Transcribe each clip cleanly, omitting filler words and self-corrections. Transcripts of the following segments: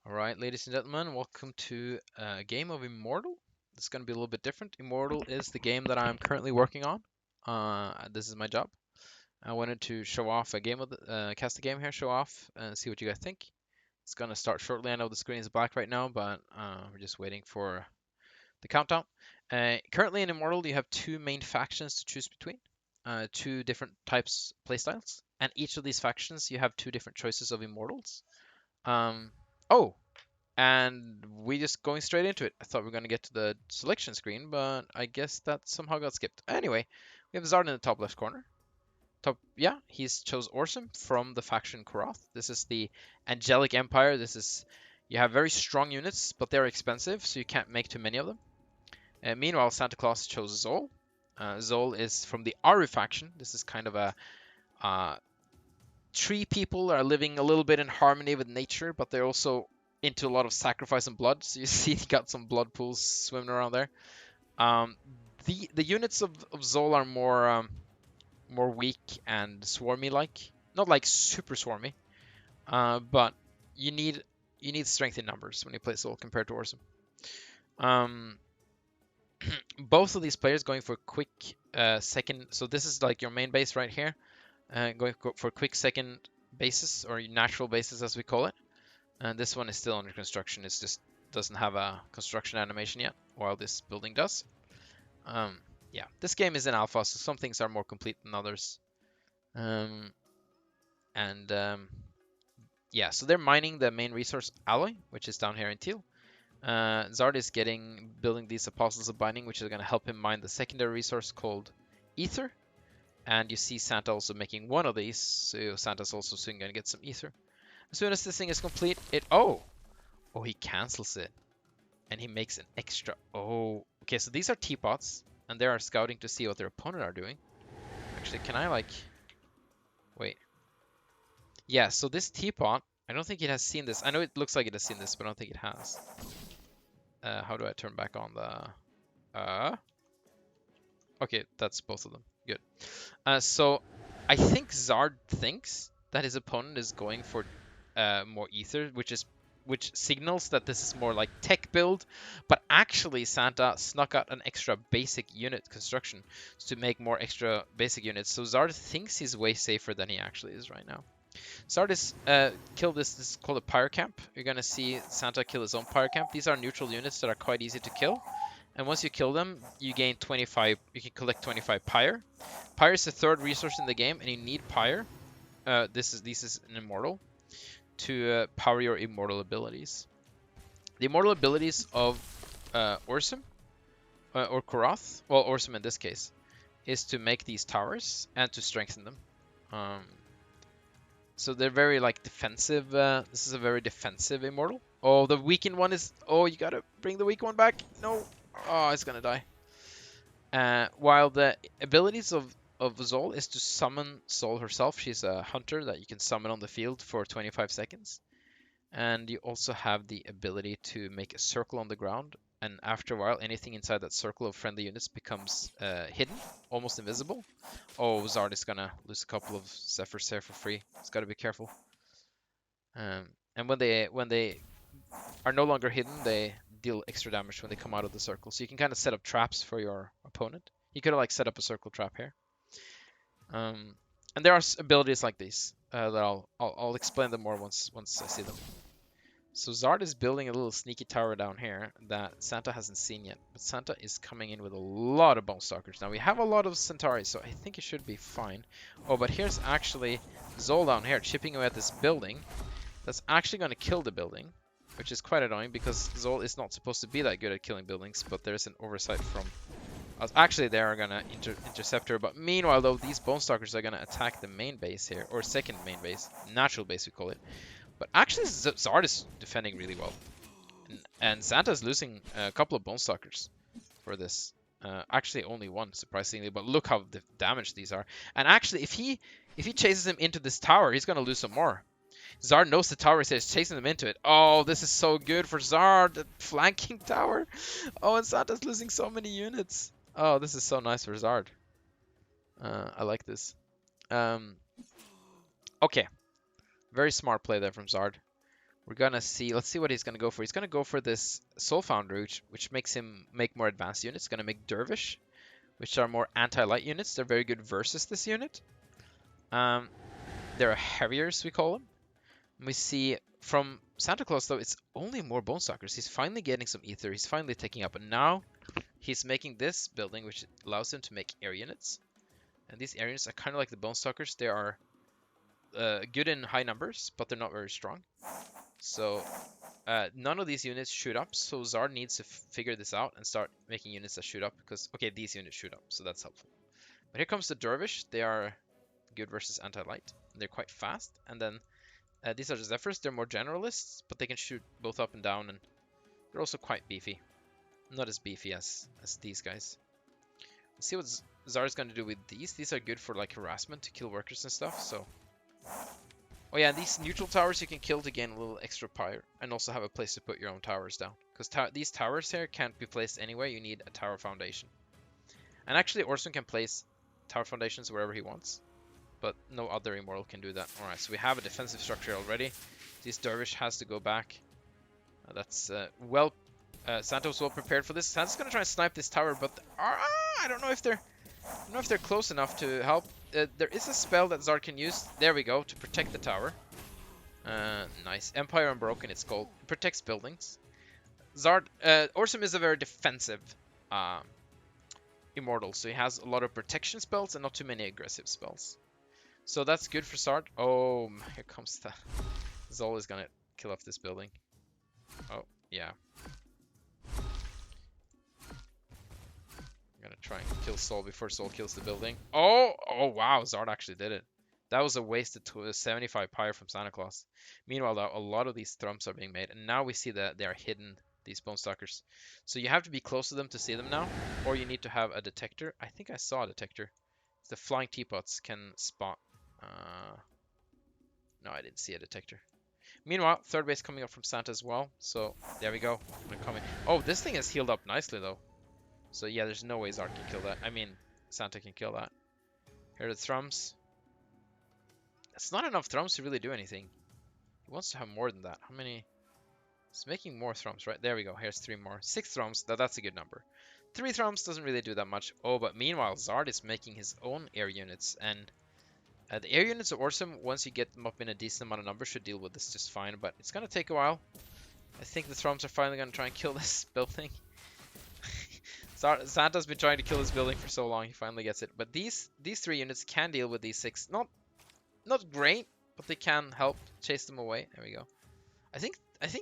Alright, ladies and gentlemen, welcome to a game of Immortal. This is going to be a little bit different. Immortal is the game that I'm currently working on. This is my job. I wanted to show off a game of cast a game here, show off, and see what you guys think. It's going to start shortly. I know the screen is black right now, but we're just waiting for the countdown. Currently in Immortal, you have two main factions to choose between, two different types playstyles, and each of these factions you have two different choices of Immortals. Um, oh, and we just going straight into it. I thought we were going to get to the selection screen, but I guess that somehow got skipped. Anyway, we have Zard in the top left corner. Yeah, he's chose Orzum from the faction Korath. This is the Angelic Empire. You have very strong units, but they're expensive, so you can't make too many of them. Meanwhile, Santa Claus chose Zol. Zol is from the Aru faction. This is kind of a tree people are living a little bit in harmony with nature, but they're also into a lot of sacrifice and blood. So you see, he got some blood pools swimming around there. The units of Zol are more weak and swarmy like, not like super swarmy, but you need strength in numbers when you play Zol compared to Orzum. Both of these players going for quick second. So this is like your main base right here. Going for quick second bases or natural bases as we call it. And this one is still under construction. It just doesn't have a construction animation yet, while this building does. Yeah, this game is in alpha, so some things are more complete than others. Yeah, so they're mining the main resource alloy, which is down here in teal. Zard is building these apostles of binding, which is going to help him mine the secondary resource called ether. And you see Santa also making one of these, so Santa's also soon going to get some ether. As soon as this thing is complete, oh, he cancels it. And he makes an extra, oh. Okay, so these are teapots, and they are scouting to see what their opponent are doing. Actually, can I wait. Yeah, so this teapot, I don't think it has seen this. I know it looks like it has seen this, but I don't think it has. How do I turn back on the, okay, that's both of them. Good. So I think Zard thinks that his opponent is going for more ether, which signals that this is more like tech build, but actually Santa snuck out an extra basic unit construction to make more extra basic units. So Zard thinks he's way safer than he actually is right now. Zard is killed this is called a Pyre camp. You're gonna see Santa kill his own Pyre camp. These are neutral units that are quite easy to kill. And once you kill them, you gain 25, you can collect 25 Pyre. Pyre is the third resource in the game, and you need Pyre. This is an Immortal to power your Immortal abilities. The Immortal abilities of Orzum, or Korath, well, Orzum in this case, is to make these towers and to strengthen them. So they're very like defensive. This is a very defensive Immortal. Oh, the weakened one is, oh, you gotta bring the weak one back. No. Oh, it's gonna die. While the abilities of Zol is to summon Zol herself. She's a hunter that you can summon on the field for 25 seconds. And you also have the ability to make a circle on the ground. And after a while, anything inside that circle of friendly units becomes hidden, almost invisible. Oh, Zard is gonna lose a couple of Zephyrs here for free. It's gotta be careful. And when they are no longer hidden, they deal extra damage when they come out of the circle. So you can kind of set up traps for your opponent. You could have like set up a circle trap here. And there are abilities like these that I'll explain them more once I see them. So Zard is building a little sneaky tower down here that Santa hasn't seen yet. But Santa is coming in with a lot of Bone Stalkers. Now we have a lot of Centauri, so I think it should be fine. Oh, but here's actually Zol down here chipping away at this building. That's actually going to kill the building, which is quite annoying because Zol is not supposed to be that good at killing buildings, but there's an oversight from us. Actually, they are going to intercept her, but meanwhile, though, these Bone Stalkers are going to attack the main base here, or second main base, natural base we call it. But actually, Zard is defending really well. And Santa's losing a couple of Bone Stalkers for this. Actually, only one, surprisingly, but look how damaged these are. And actually, if he chases him into this tower, he's going to lose some more. Zard knows the tower, so he's chasing them into it. Oh, this is so good for Zard, the flanking tower. Oh, and Santa's losing so many units. Oh, this is so nice for Zard. I like this. Okay. Very smart play there from Zard. We're gonna see. Let's see what he's gonna go for. He's gonna go for this Soulfound route, which makes him make more advanced units. Gonna make Dervish, which are more anti-light units. They're very good versus this unit. They're heaviers, we call them. And we see from Santa Claus though, it's only more Bone Stalkers. He's finally getting some ether. He's finally taking up, and now he's making this building, which allows him to make air units. And these air units are kind of like the Bone Stalkers. They are good in high numbers, but they're not very strong. So none of these units shoot up, so Zard needs to figure this out and start making units that shoot up, because, okay, these units shoot up, so that's helpful. But here comes the Dervish. They are good versus anti-light. They're quite fast. And then these are the Zephyrs. They're more generalists, but they can shoot both up and down, and they're also quite beefy. Not as beefy as these guys. Let's see what Zard is going to do with these. These are good for like harassment, to kill workers and stuff, so... Oh yeah, these neutral towers you can kill to gain a little extra pyre, and also have a place to put your own towers down. Because these towers here can't be placed anywhere, you need a tower foundation. And actually Orzum can place tower foundations wherever he wants, but no other Immortal can do that. Alright, so we have a defensive structure already. This Dervish has to go back. That's Santo's well prepared for this. Santo's gonna try and snipe this tower, but I don't know if they're close enough to help. There is a spell that Zard can use. There we go, to protect the tower. Nice. Empire Unbroken, it's called. It protects buildings. Orzum is a very defensive Immortal, so he has a lot of protection spells and not too many aggressive spells. So that's good for Zard. Oh, here comes the... Zol is gonna kill off this building. Oh, yeah. Gonna try and kill Sol before Sol kills the building. Oh wow, Zard actually did it. That was a wasted 75 pyre from Santa Claus. Meanwhile, though, a lot of these thrumps are being made, and now we see that they are hidden, these Bone Stalkers. So you have to be close to them to see them now, or you need to have a detector. I think I saw a detector. The flying teapots can spot. No, I didn't see a detector. Meanwhile, third base coming up from Santa as well. So there we go. They're coming. Oh, this thing has healed up nicely though. So yeah, there's no way Zard can kill that. I mean, Santa can kill that. Here are the thrums. It's not enough thrums to really do anything. He wants to have more than that. How many? He's making more thrums, right? There we go. Here's 3 more. 6 thrums. That's a good number. 3 thrums doesn't really do that much. Oh, but meanwhile, Zard is making his own air units. And the air units of Orzum, once you get them up in a decent amount of numbers, should deal with this just fine. But it's going to take a while. I think the thrums are finally going to try and kill this building. Santa's been trying to kill this building for so long, he finally gets it. But these 3 units can deal with these 6. Not great, but they can help chase them away. There we go. I think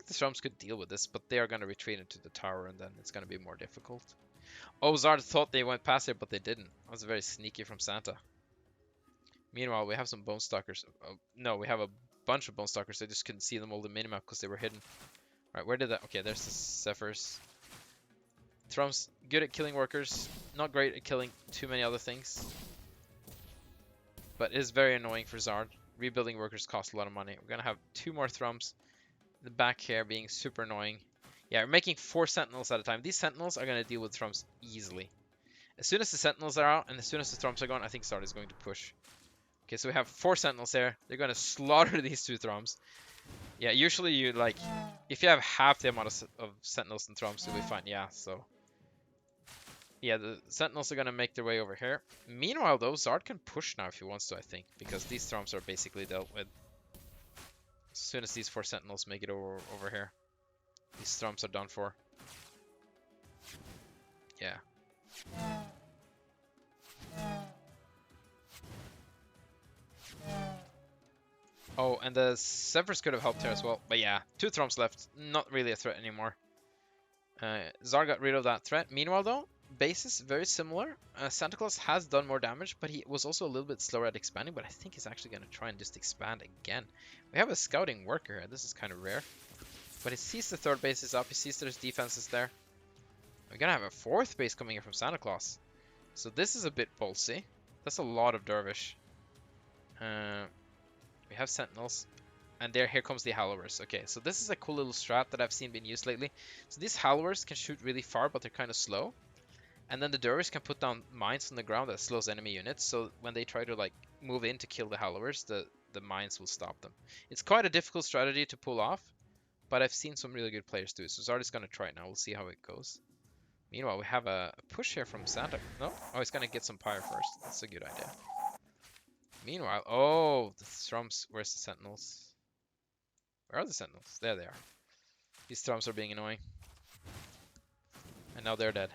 the Thrums could deal with this, but they are going to retreat into the tower, and then it's going to be more difficult. Oh, Zard thought they went past here, but they didn't. That was very sneaky from Santa. Meanwhile, we have some Bone Stalkers. Oh, no, we have a bunch of Bone Stalkers. I just couldn't see them all the minimap because they were hidden. Alright, where did that... Okay, there's the Zephyrs. Thrums, good at killing workers, not great at killing too many other things. But it is very annoying for Zard. Rebuilding workers cost a lot of money. We're gonna have 2 more Thrums. The back here being super annoying. Yeah, we're making 4 Sentinels at a time. These Sentinels are gonna deal with Thrums easily. As soon as the Sentinels are out and as soon as the Thrums are gone, I think Zard is going to push. Okay, so we have 4 Sentinels there. They're gonna slaughter these 2 Thrums. Yeah, usually you like, if you have half the amount of Sentinels and Thrums, you'll be fine. Yeah, so... Yeah, the Sentinels are going to make their way over here. Meanwhile, though, Zard can push now if he wants to, I think. Because these Thrums are basically dealt with. As soon as these 4 Sentinels make it over here. These Thrums are done for. Yeah. Oh, and the Zephyrs could have helped here as well. But yeah, 2 Thrums left. Not really a threat anymore. Zard got rid of that threat. Meanwhile, though, bases very similar. Santa Claus has done more damage, but he was also a little bit slower at expanding. But I think he's actually going to try and just expand again. We have a scouting worker here. This is kind of rare. But he sees the 3rd base is up. He sees there's defenses there. We're going to have a 4th base coming in from Santa Claus. So this is a bit ballsy. That's a lot of Dervish. We have Sentinels. And here comes the Hallowers. Okay, so this is a cool little strat that I've seen being used lately. So these Hallowers can shoot really far, but they're kind of slow. And then the Dervish can put down mines on the ground that slows enemy units. So when they try to like move in to kill the Hallowers, the mines will stop them. It's quite a difficult strategy to pull off. but I've seen some really good players do it. So Zard is going to try it now. We'll see how it goes. Meanwhile, we have a push here from Santa. No? Oh, he's going to get some Pyre first. That's a good idea. Meanwhile, oh, the Thrums. Where's the Sentinels? Where are the Sentinels? There they are. These Thrums are being annoying. And now they're dead.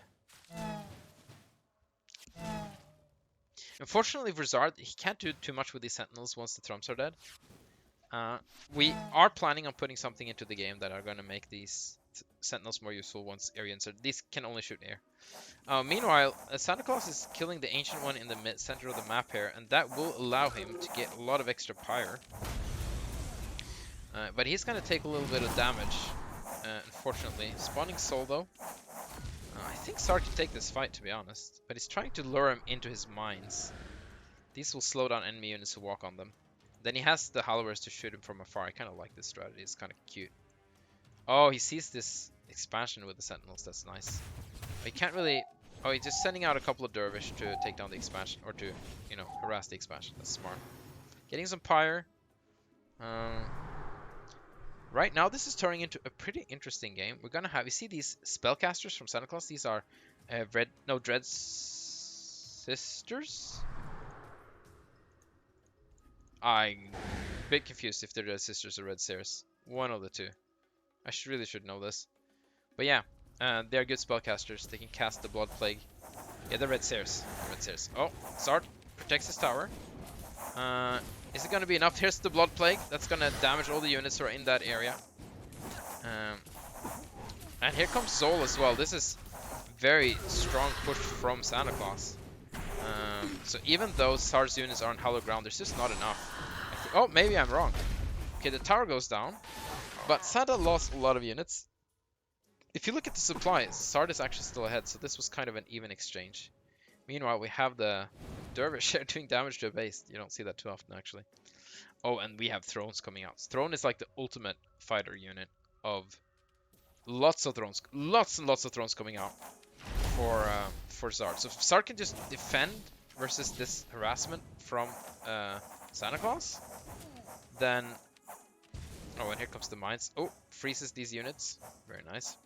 Unfortunately for Zard, he can't do too much with these Sentinels once the Thrums are dead. We are planning on putting something into the game that are going to make these Sentinels more useful once area insert. These can only shoot air. Meanwhile, Santa Claus is killing the Ancient One in the center of the map here, and that will allow him to get a lot of extra Pyre. But he's going to take a little bit of damage, unfortunately. Spawning Soul, though. I think Zard can take this fight, to be honest. But he's trying to lure him into his mines. These will slow down enemy units who walk on them. Then he has the Hallowers to shoot him from afar. I kind of like this strategy. It's kind of cute. Oh, he sees this expansion with the Sentinels. That's nice. He can't really... Oh, he's just sending out a couple of Dervish to take down the expansion. Or to, you know, harass the expansion. That's smart. Getting some Pyre. Right now, this is turning into a pretty interesting game. We're gonna have... You see these Spellcasters from Santa Claus? These are Dread Sisters? I'm a bit confused if they're Red Sisters or Red Seers. One of the two. I really should know this. But yeah, they're good spellcasters. They can cast the Blood Plague. Yeah, they're Red Seers. Red Seers. Oh, Zard protects his tower. Is it going to be enough? Here's the Blood Plague. That's going to damage all the units who are in that area. And here comes Zol as well. This is very strong push from Santa Claus. So even though Zard's units are on hollow ground, there's just not enough. Oh, maybe I'm wrong. Okay, the tower goes down, but Santa lost a lot of units. If you look at the supplies, Zard is actually still ahead, so this was kind of an even exchange. Meanwhile, we have the Dervish doing damage to a base. You don't see that too often, actually. Oh, and we have Thrones coming out. Throne is like the ultimate fighter unit of lots of Thrones. Lots and lots of Thrones coming out for Zard. So if Zard can just defend versus this harassment from Santa Claus, then... Oh, and here comes the mines. Oh, freezes these units. Very nice.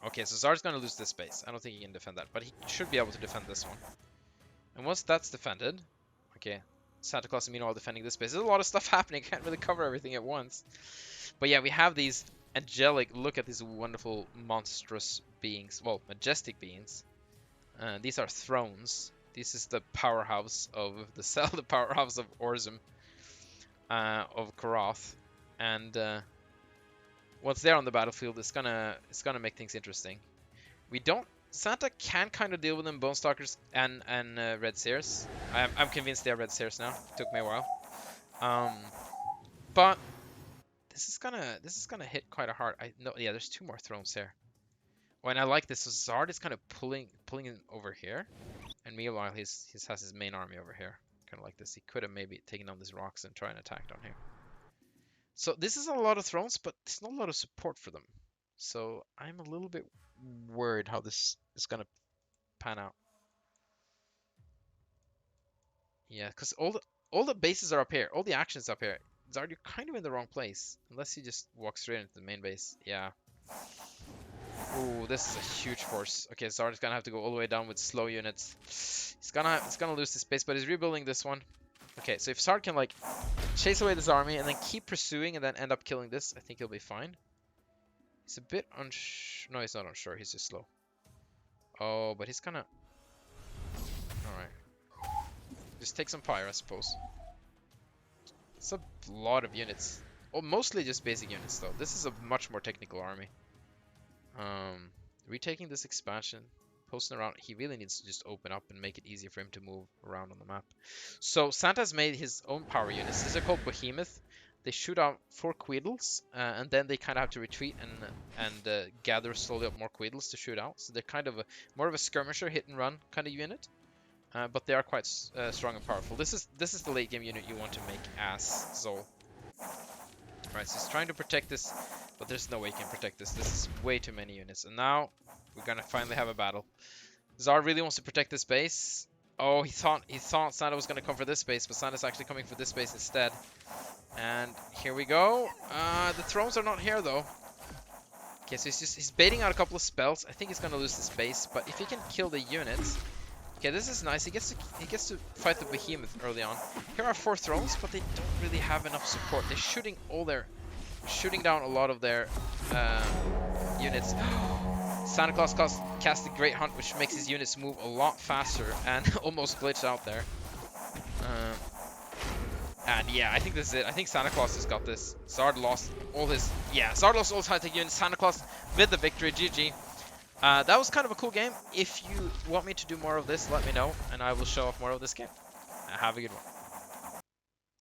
Okay, so Zard's going to lose this base. I don't think he can defend that, but he should be able to defend this one. And once that's defended... Okay, Santa Claus, meanwhile, defending this base. There's a lot of stuff happening. Can't really cover everything at once. But yeah, we have these angelic... Look at these wonderful, monstrous beings. Well, majestic beings. These are thrones. This is the powerhouse of the cell, the powerhouse of Orzum, of Karath, and once they're on the battlefield, it's gonna make things interesting. Santa can kind of deal with them, Bone Stalkers and Red Seers. I'm convinced they are Red Seers now. It took me a while, but this is gonna hit quite a hard. Yeah, there's two more thrones here. Oh, and I like this. So Zard is kind of pulling him over here. And meanwhile, he has his main army over here. Kind of like this. He could have maybe taken on these rocks and try and attack down here. So this is a lot of thrones, but there's not a lot of support for them. So I'm a little bit worried how this is going to pan out. Yeah, because all the bases are up here. All the actions up here. Zard, you're kind of in the wrong place. Unless you just walk straight into the main base. Yeah. Ooh, this is a huge force. Okay, Zard is gonna have to go all the way down with slow units. He's gonna lose this base, but he's rebuilding this one. Okay, so if Zard can like chase away this army and then keep pursuing and then end up killing this, I think he'll be fine. He's a bit unsure. No, he's not unsure. He's just slow. Oh, but he's gonna. All right. Just take some Pyre, I suppose. It's a lot of units. Oh, mostly just basic units though. This is a much more technical army. Retaking this expansion, posting around, he really needs to just open up and make it easier for him to move around on the map. So Santa's made his own power units. These are called Behemoth. They shoot out 4 Queedles, and then they kind of have to retreat and gather slowly up more Queedles to shoot out. So they're kind of more of a skirmisher, hit and run kind of unit. But they are quite strong and powerful. This is the late game unit you want to make as Zol. Right, so he's trying to protect this, but there's no way he can protect this. This is way too many units. And now we're gonna finally have a battle. Zard really wants to protect this base. Oh, he thought Santa was gonna come for this base, but Santa's actually coming for this base instead. And here we go. The thrones are not here though. Okay, so he's baiting out a couple of spells. I think he's gonna lose this base, but if he can kill the units, okay, this is nice. He gets to fight the behemoth early on. Here are 4 thrones, but they don't really have enough support. They're shooting down a lot of their units. Santa Claus cast the Great Hunt, which makes his units move a lot faster and almost glitched out there. And yeah, I think this is it. I think Santa Claus has got this. Zard lost all his... Yeah, Zard lost all his high-tech units. Santa Claus with the victory. GG. That was kind of a cool game. If you want me to do more of this, let me know, and I will show off more of this game. Have a good one.